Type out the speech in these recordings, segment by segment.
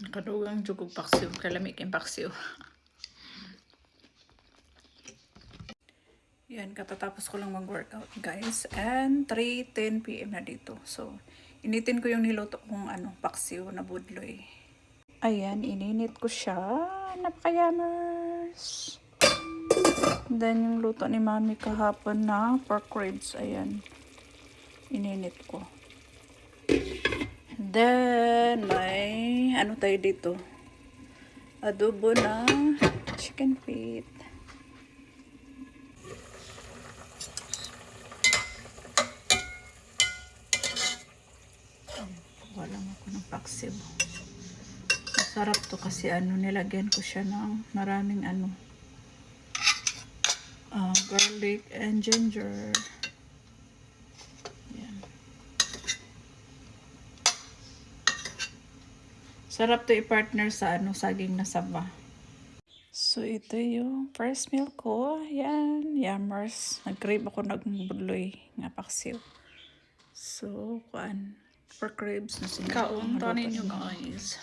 Nakadugang jugog paksiw. Kalamig yung paksiw. Yan, katatapos ko lang mag-workout guys. And 3:10 PM na dito. So, initin ko yung niluto kong paksiw na budloy. Ayan, ininit ko siya. Napakayamers! Then, yung luto ni mami kahapon na pork ribs. Ayan. Ininit ko. Then, may tayo dito? Adobo na chicken feet. Wala ako ng paksiw. Masarap to kasi nilagyan ko siya ng maraming garlic and ginger. Yan. Sarap to i-partner sa saging na saba. So ito yung first meal ko. Yan, yummers. Nag-crave ako ng budloy nga paksiw. So, pork ribs na sinabi. Kauntanin nyo guys.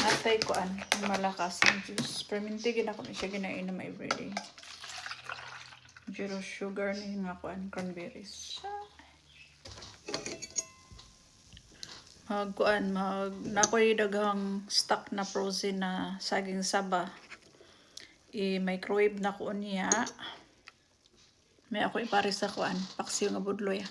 Natay ko malakas ang juice. Permintigin ako na siya ginainom everyday. Zero sugar na yung cranberries. Nakoy daghang stock na frozen na saging saba. I-microwave na ko niya. May ako ipare sa paksiw nga budloy.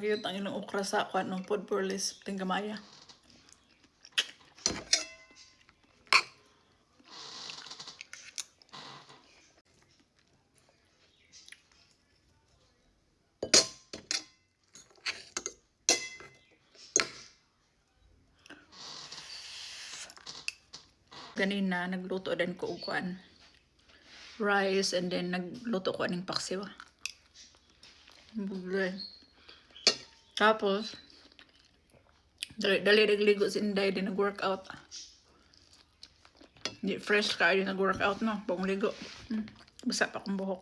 Cute ang ilang okra sa food burlist tinggamaya. Ganina nagluto din ko og rice and then nagluto ko aning paksiw. Budloy. Tapos dali nagligo si Inday din nag-workout. Hindi fresh ka din nag-workout no, pang ligo. Basa pa kong buhok.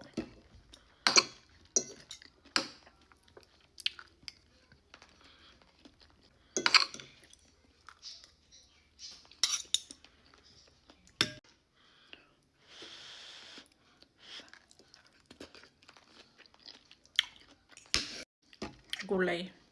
Gulay.